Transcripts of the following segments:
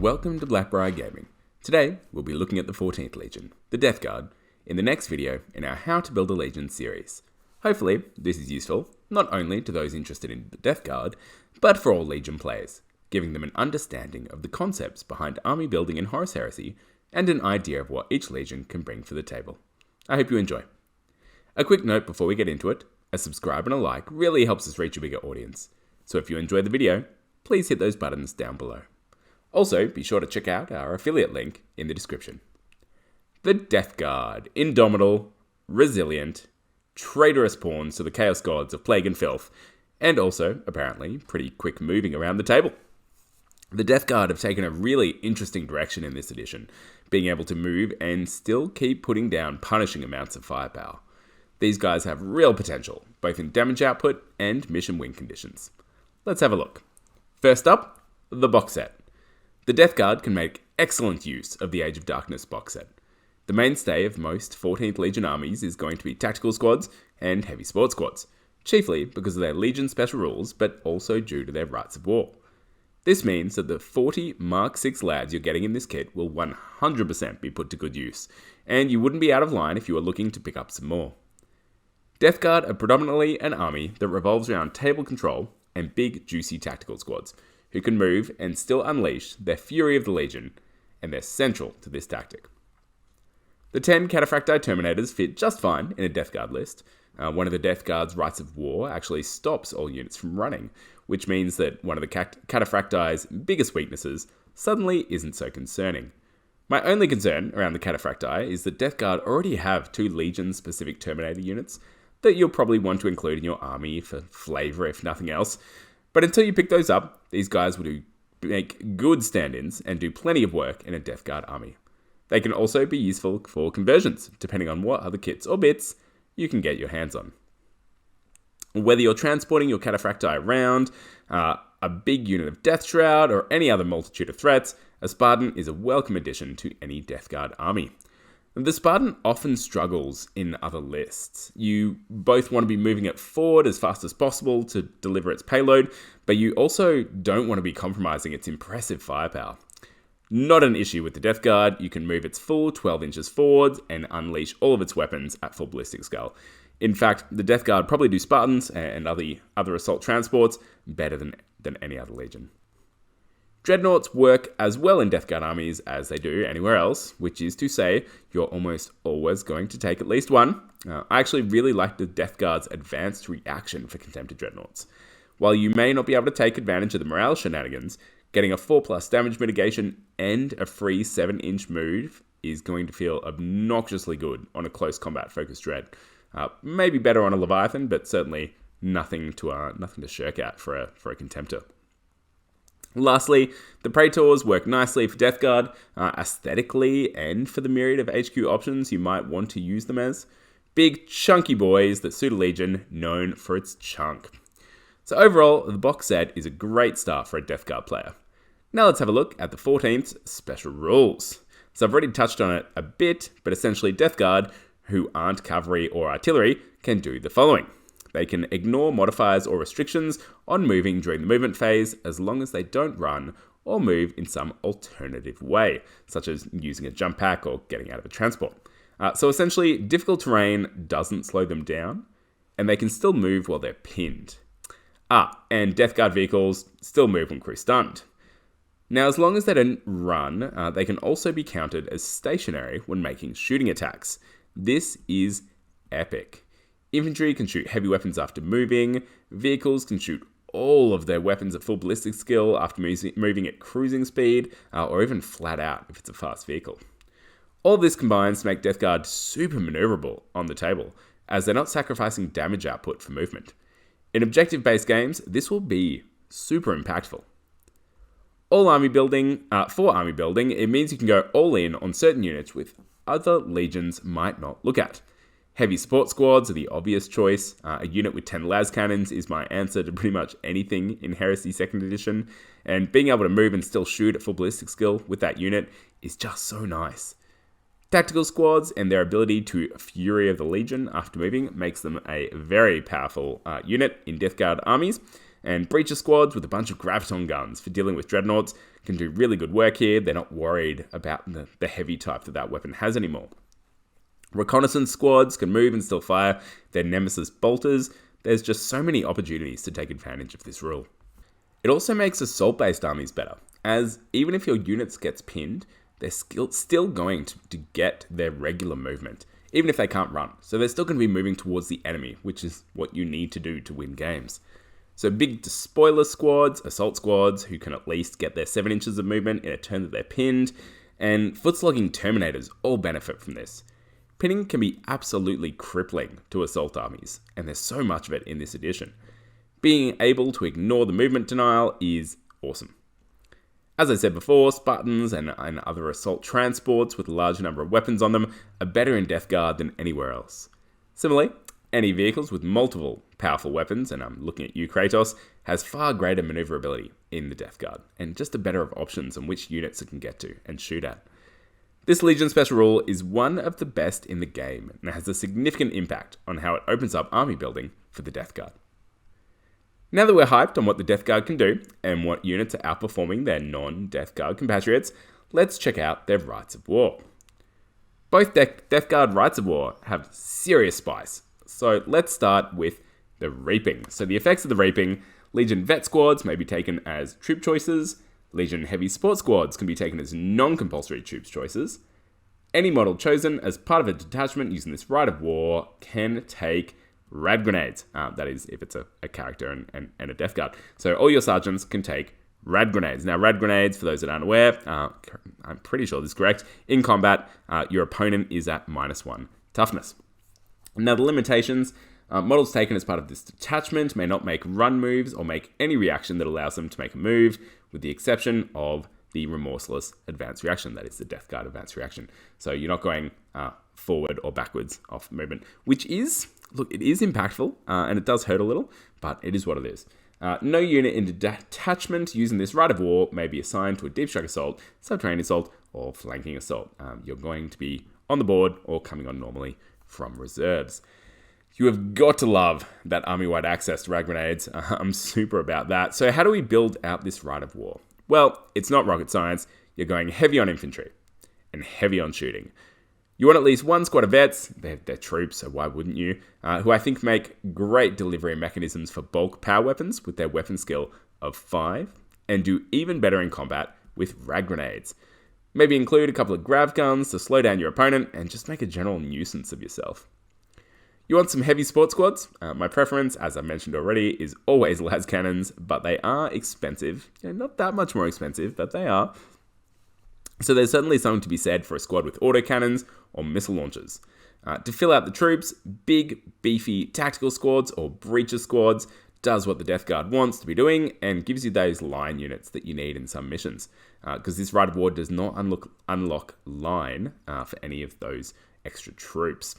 Welcome to Blackbriar Gaming. Today, we'll be looking at the 14th Legion, the Death Guard, in the next video in our How to Build a Legion series. Hopefully, this is useful, not only to those interested in the Death Guard, but for all Legion players, giving them an understanding of the concepts behind army building in Horus Heresy, and an idea of what each Legion can bring to the table. I hope you enjoy. A quick note before we get into it, a subscribe and a like really helps us reach a bigger audience, so if you enjoyed the video, please hit those buttons down below. Also, be sure to check out our affiliate link in the description. The Death Guard, indomitable, resilient, traitorous pawns to the chaos gods of plague and filth, and also, apparently, pretty quick moving around the table. The Death Guard have taken a really interesting direction in this edition, being able to move and still keep putting down punishing amounts of firepower. These guys have real potential, both in damage output and mission win conditions. Let's have a look. First up, the box set. The Death Guard can make excellent use of the Age of Darkness box set. The mainstay of most 14th Legion armies is going to be tactical squads and heavy support squads, chiefly because of their Legion special rules, but also due to their rights of war. This means that the 40 Mark 6 lads you're getting in this kit will 100% be put to good use, and you wouldn't be out of line if you were looking to pick up some more. Death Guard are predominantly an army that revolves around table control and big, juicy tactical squads, who can move and still unleash their fury of the Legion, and they're central to this tactic. The 10 Cataphracti Terminators fit just fine in a Death Guard list. One of the Death Guard's rights of war actually stops all units from running, which means that one of the Cataphracti's biggest weaknesses suddenly isn't so concerning. My only concern around the Cataphracti is that Death Guard already have 2 Legion-specific Terminator units that you'll probably want to include in your army for flavour if nothing else. But until you pick those up, these guys will make good stand-ins and do plenty of work in a Death Guard army. They can also be useful for conversions, depending on what other kits or bits you can get your hands on. Whether you're transporting your Cataphracti around, a big unit of Death Shroud, or any other multitude of threats, a Spartan is a welcome addition to any Death Guard army. The Spartan often struggles in other lists. You both want to be moving it forward as fast as possible to deliver its payload, but you also don't want to be compromising its impressive firepower. Not an issue with the Death Guard. You can move its full 12 inches forward and unleash all of its weapons at full ballistic scale. In fact, the Death Guard probably do Spartans and other assault transports better than any other Legion. Dreadnoughts work as well in Death Guard armies as they do anywhere else, which is to say, you're almost always going to take at least one. I actually really like the Death Guard's advanced reaction for contempted Dreadnoughts. While you may not be able to take advantage of the morale shenanigans, getting a 4+ damage mitigation and a free 7-inch move is going to feel obnoxiously good on a close combat focused Dread. Maybe better on a Leviathan, but certainly nothing to shirk at for a Contemptor. Lastly, the Praetors work nicely for Death Guard, aesthetically, and for the myriad of HQ options you might want to use them as. Big, chunky boys that suit a Legion known for its chunk. So overall, the box set is a great start for a Death Guard player. Now let's have a look at the 14th's special rules. So I've already touched on it a bit, but essentially Death Guard, who aren't cavalry or artillery, can do the following. They can ignore modifiers or restrictions on moving during the movement phase as long as they don't run or move in some alternative way, such as using a jump pack or getting out of a transport. So essentially, difficult terrain doesn't slow them down, and they can still move while they're pinned. And Death Guard vehicles still move when crew stunned. Now, as long as they don't run, they can also be counted as stationary when making shooting attacks. This is epic. Infantry can shoot heavy weapons after moving, vehicles can shoot all of their weapons at full ballistic skill after moving at cruising speed, or even flat out if it's a fast vehicle. All this combines to make Death Guard super maneuverable on the table, as they're not sacrificing damage output for movement. In objective-based games, this will be super impactful. For army building, it means you can go all in on certain units with other Legions might not look at. Heavy support squads are the obvious choice. A unit with 10 las cannons is my answer to pretty much anything in Heresy 2nd edition, and being able to move and still shoot at full ballistic skill with that unit is just so nice. Tactical squads and their ability to Fury of the Legion after moving makes them a very powerful unit in Death Guard armies, And breacher squads with a bunch of graviton guns for dealing with dreadnoughts can do really good work here. They're not worried about the heavy type that weapon has anymore. Reconnaissance squads can move and still fire their nemesis bolters. There's just so many opportunities to take advantage of this rule. It also makes assault-based armies better, as even if your units gets pinned, they're still going to get their regular movement, even if they can't run. So they're still going to be moving towards the enemy, which is what you need to do to win games. So big spoiler squads, assault squads, who can at least get their 7 inches of movement in a turn that they're pinned, and foot-slogging terminators all benefit from this. Pinning can be absolutely crippling to assault armies, and there's so much of it in this edition. Being able to ignore the movement denial is awesome. As I said before, Spartans and other assault transports with a large number of weapons on them are better in Death Guard than anywhere else. Similarly, any vehicles with multiple powerful weapons, and I'm looking at you, Kratos, has far greater maneuverability in the Death Guard, and just a better of options on which units it can get to and shoot at. This Legion Special rule is one of the best in the game, and has a significant impact on how it opens up army building for the Death Guard. Now that we're hyped on what the Death Guard can do, and what units are outperforming their non-Death Guard compatriots, let's check out their Rites of War. Both Death Guard Rites of War have serious spice, so let's start with the Reaping. So the effects of the Reaping: Legion Vet Squads may be taken as troop choices, Legion Heavy Support Squads can be taken as non-compulsory troops choices, any model chosen as part of a detachment using this Rite of War can take rad grenades. That is, if it's a character and a Death Guard. So all your sergeants can take rad grenades. Now, rad grenades, for those that aren't aware, I'm pretty sure this is correct. In combat, your opponent is at -1 toughness. Now, the limitations: models taken as part of this detachment may not make run moves or make any reaction that allows them to make a move, with the exception of the remorseless advanced reaction. That is the Death Guard advanced reaction. So you're not going forward or backwards off movement, which is, look, it is impactful, and it does hurt a little, but it is what it is. No unit in detachment using this Rite of War may be assigned to a deep strike assault, subterranean assault, or flanking assault. You're going to be on the board or coming on normally from reserves. You have got to love that army-wide access to rad grenades. I'm super about that. So how do we build out this Rite of War? Well, it's not rocket science. You're going heavy on infantry and heavy on shooting. You want at least one squad of vets, they're troops, so why wouldn't you, who I think make great delivery mechanisms for bulk power weapons with their weapon skill of 5, and do even better in combat with rad grenades. Maybe include a couple of grav guns to slow down your opponent and just make a general nuisance of yourself. You want some heavy support squads? My preference, as I mentioned already, is always las cannons, but they are expensive. Not that much more expensive, but they are. So there's certainly something to be said for a squad with autocannons or missile launchers. To fill out the troops, big, beefy tactical squads or breacher squads does what the Death Guard wants to be doing and gives you those line units that you need in some missions. Because this Rite of War does not unlock line for any of those extra troops.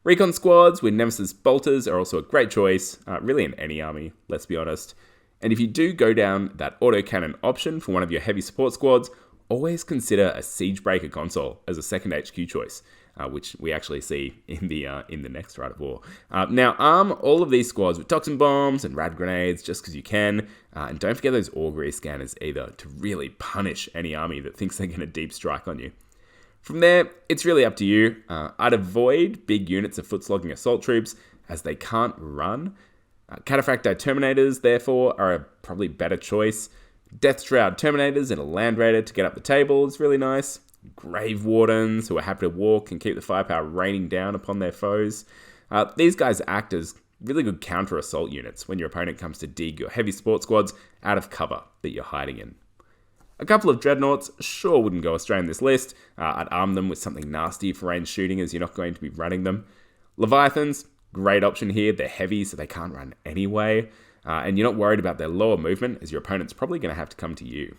Recon squads with Nemesis bolters are also a great choice, really in any army, let's be honest. And if you do go down that autocannon option for one of your heavy support squads, always consider a Siegebreaker console as a second HQ choice, which we actually see in the next Rite of War. Now, arm all of these squads with toxin bombs and rad grenades just because you can, and don't forget those augury scanners either to really punish any army that thinks they're going to deep strike on you. From there, it's really up to you. I'd avoid big units of foot-slogging assault troops as they can't run. Cataphracti Terminators, therefore, are a probably better choice. Death Shroud Terminators and a Land Raider to get up the table is really nice. Grave Wardens, who are happy to walk and keep the firepower raining down upon their foes. These guys act as really good counter-assault units when your opponent comes to dig your heavy support squads out of cover that you're hiding in. A couple of Dreadnoughts sure wouldn't go astray in this list. I'd arm them with something nasty for range shooting as you're not going to be running them. Leviathans, great option here. They're heavy so they can't run anyway. And you're not worried about their lower movement as your opponent's probably going to have to come to you.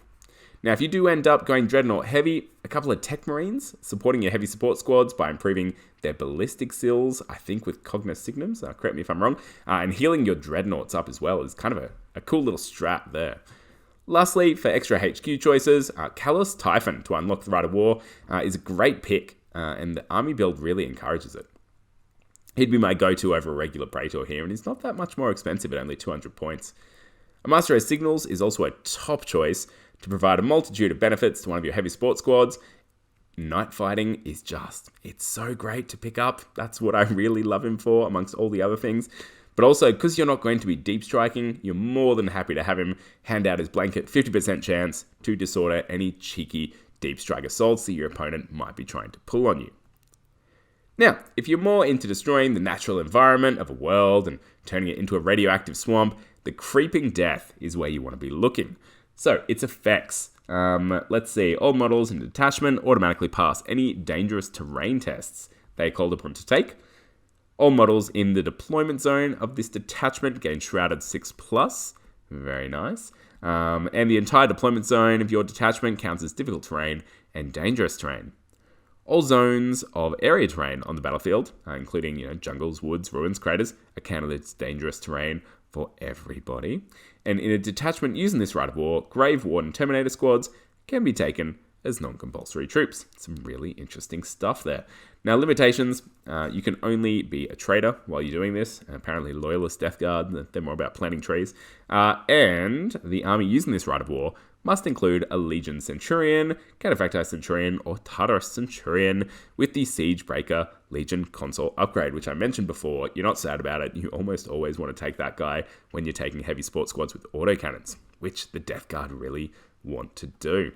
Now, if you do end up going Dreadnought heavy, a couple of Tech Marines supporting your heavy support squads by improving their ballistic skills, I think with Cognoscignums, correct me if I'm wrong, and healing your Dreadnoughts up as well is kind of a cool little strat there. Lastly, for extra HQ choices, Callous Typhon to unlock the Rite of War is a great pick, and the army build really encourages it. He'd be my go-to over a regular Praetor here, and he's not that much more expensive at only 200 points. A Master Race Signals is also a top choice to provide a multitude of benefits to one of your heavy sports squads. Night fighting is it's so great to pick up. That's what I really love him for, amongst all the other things. But also, because you're not going to be deep striking, you're more than happy to have him hand out his blanket 50% chance to disorder any cheeky deep strike assaults that your opponent might be trying to pull on you. Now, if you're more into destroying the natural environment of a world and turning it into a radioactive swamp, the Creeping Death is where you want to be looking. So, its effects. Let's see, all models in detachment automatically pass any dangerous terrain tests they are called upon to take. All models in the deployment zone of this detachment gain Shrouded 6+. Very nice. And the entire deployment zone of your detachment counts as difficult terrain and dangerous terrain. All zones of area terrain on the battlefield, including jungles, woods, ruins, craters, are counted as dangerous terrain for everybody. And in a detachment using this Rite of War, Grave Warden Terminator squads can be taken as non-compulsory troops. Some really interesting stuff there. Now, limitations, you can only be a traitor while you're doing this. Apparently, Loyalist Death Guard, they're more about planting trees. And the army using this Rite of War must include a Legion Centurion, Cataphracti Centurion, or Traitorous Centurion with the Siegebreaker Legion console upgrade, which I mentioned before. You're not sad about it. You almost always want to take that guy when you're taking heavy sports squads with autocannons, which the Death Guard really want to do.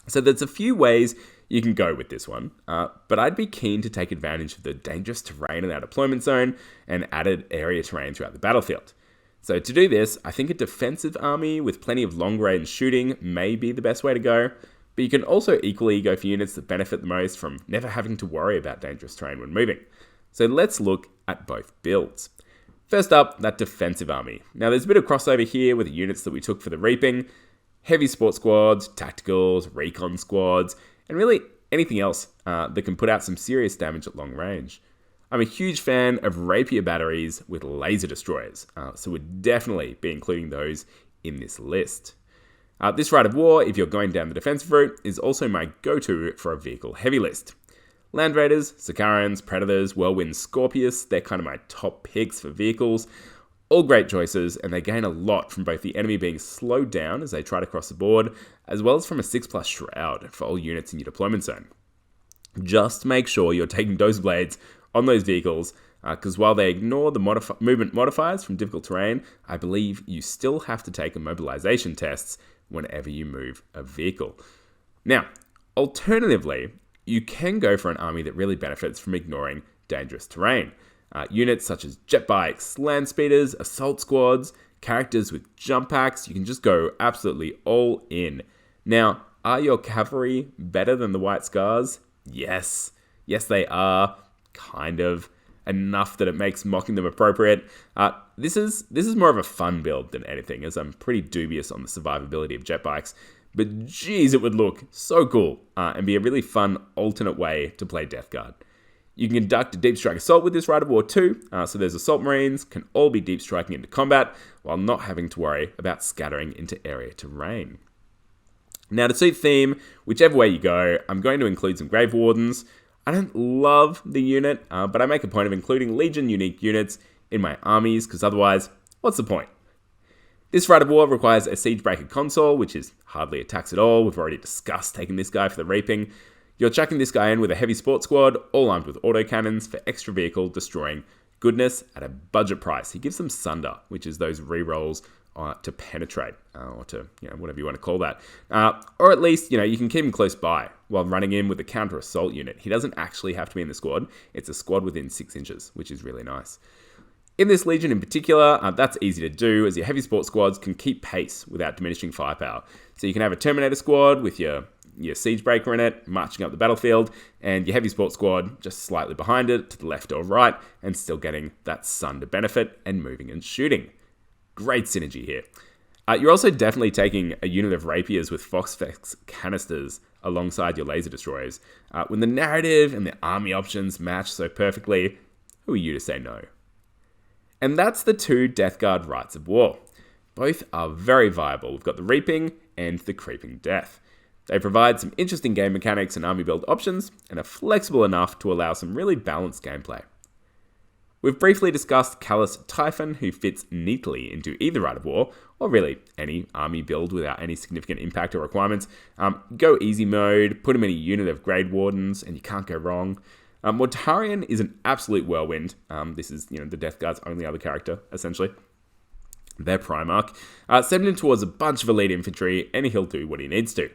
So there's a few ways you can go with this one, but I'd be keen to take advantage of the dangerous terrain in our deployment zone and added area terrain throughout the battlefield. So to do this, I think a defensive army with plenty of long-range shooting may be the best way to go, but you can also equally go for units that benefit the most from never having to worry about dangerous terrain when moving. So let's look at both builds. First up, that defensive army. Now there's a bit of crossover here with the units that we took for the Reaping. Heavy sports squads, tacticals, recon squads, and really anything else that can put out some serious damage at long range. I'm a huge fan of rapier batteries with laser destroyers, so we'd definitely be including those in this list. This Rite of War, if you're going down the defensive route, is also my go-to for a vehicle heavy list. Land Raiders, Sicarans, Predators, Whirlwind, Scorpius, they're kind of my top picks for vehicles. All great choices, and they gain a lot from both the enemy being slowed down as they try to cross the board, as well as from a 6+ Shroud for all units in your deployment zone. Just make sure you're taking those blades on those vehicles, because while they ignore the movement modifiers from difficult terrain, I believe you still have to take immobilization tests whenever you move a vehicle. Now, alternatively, you can go for an army that really benefits from ignoring dangerous terrain. Units such as jet bikes, land speeders, assault squads, characters with jump packs, you can just go absolutely all in. Now, are your cavalry better than the White Scars? Yes. Yes, they are. Kind of. Enough that it makes mocking them appropriate. This is more of a fun build than anything, as I'm pretty dubious on the survivability of jet bikes. But geez, it would look so cool and be a really fun alternate way to play Death Guard. You can conduct a deep strike assault with this Rite of War too, so those assault marines can all be deep striking into combat while not having to worry about scattering into area terrain. Now to suit theme, whichever way you go, I'm going to include some Grave Wardens. I don't love the unit, but I make a point of including Legion unique units in my armies, because otherwise, what's the point? This Rite of War requires a Siegebreaker console, which is hardly a tax at all. We've already discussed taking this guy for the Reaping. You're chucking this guy in with a heavy sports squad, all armed with autocannons for extra vehicle destroying goodness at a budget price. He gives them Sunder, which is those rerolls to penetrate, or to, whatever you want to call that. Or at least, you can keep him close by while running in with a counter assault unit. He doesn't actually have to be in the squad. It's a squad within 6 inches, which is really nice. In this Legion in particular, that's easy to do, as your heavy sports squads can keep pace without diminishing firepower. So you can have a Terminator squad with your Siegebreaker in it, marching up the battlefield, and your heavy sports squad just slightly behind it, to the left or right, and still getting that Sunder benefit and moving and shooting. Great synergy here. You're also definitely taking a unit of rapiers with Phosphex canisters alongside your laser destroyers. When the narrative and the army options match so perfectly, who are you to say no? And that's the 2 Death Guard Rites of War. Both are very viable. We've got the Reaping and the Creeping Death. They provide some interesting game mechanics and army build options, and are flexible enough to allow some really balanced gameplay. We've briefly discussed Callus Typhon, who fits neatly into either Rite of War, or really any army build without any significant impact or requirements. Go easy mode, put him in a unit of Grade Wardens, and you can't go wrong. Mortarion is an absolute whirlwind. This is, the Death Guard's only other character, essentially. Their Primarch. Send him towards a bunch of elite infantry, and he'll do what he needs to.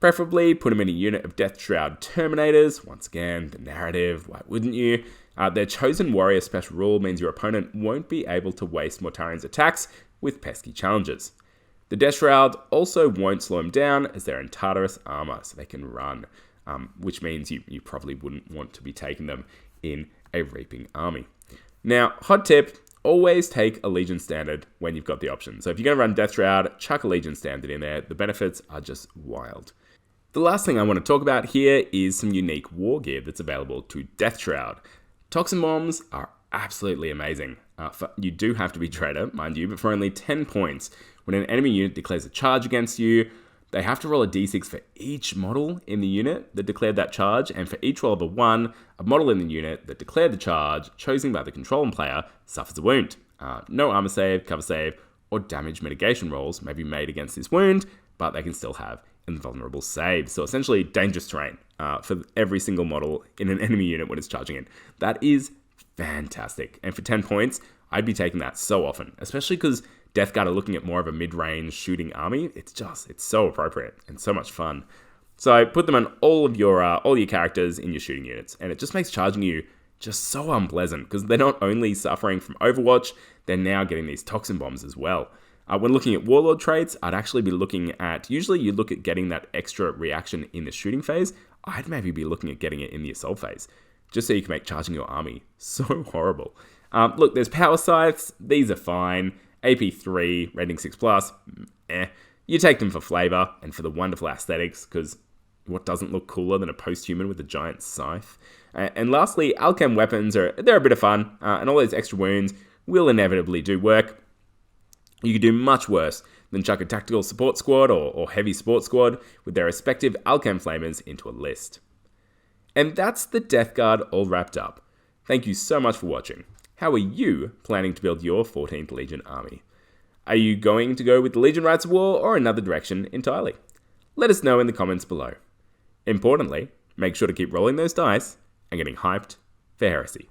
Preferably, put him in a unit of Death Shroud Terminators. Once again, the narrative, why wouldn't you? Their Chosen Warrior special rule means your opponent won't be able to waste Mortarion's attacks with pesky challenges. The Death Shroud also won't slow them down, as they're in traitorous armor, so they can run, which means you probably wouldn't want to be taking them in a Reaping army. Now, hot tip, always take a Legion Standard when you've got the option. So if you're going to run Death Shroud, chuck a Legion Standard in there. The benefits are just wild. The last thing I want to talk about here is some unique war gear that's available to Death Shroud. Toxin bombs are absolutely amazing. You do have to be traitor, mind you, but for only 10 points, when an enemy unit declares a charge against you, they have to roll a d6 for each model in the unit that declared that charge, and for each roll of a 1, a model in the unit that declared the charge, chosen by the controlling player, suffers a wound. No armor save, cover save, or damage mitigation rolls may be made against this wound, but they can still have invulnerable saves. So essentially, dangerous terrain for every single model in an enemy unit when it's charging in. That is fantastic. And for 10 points, I'd be taking that so often, especially because Death Guard are looking at more of a mid-range shooting army. It's so appropriate and so much fun. So put them on all your characters in your shooting units, and it just makes charging you just so unpleasant because they're not only suffering from Overwatch, they're now getting these toxin bombs as well. When looking at Warlord traits, I'd actually be looking at, usually you look at getting that extra reaction in the shooting phase. I'd maybe be looking at getting it in the assault phase, just so you can make charging your army so horrible. Look, there's power scythes. These are fine. AP3, rating 6+, You take them for flavor and for the wonderful aesthetics, because what doesn't look cooler than a post-human with a giant scythe? And lastly, Alchem weapons they're a bit of fun, and all those extra wounds will inevitably do work. You could do much worse than chuck a tactical support squad or heavy support squad with their respective Alchem flamers into a list. And that's the Death Guard all wrapped up. Thank you so much for watching. How are you planning to build your 14th Legion army? Are you going to go with the Legion Rites of War or another direction entirely? Let us know in the comments below. Importantly, make sure to keep rolling those dice and getting hyped for Heresy.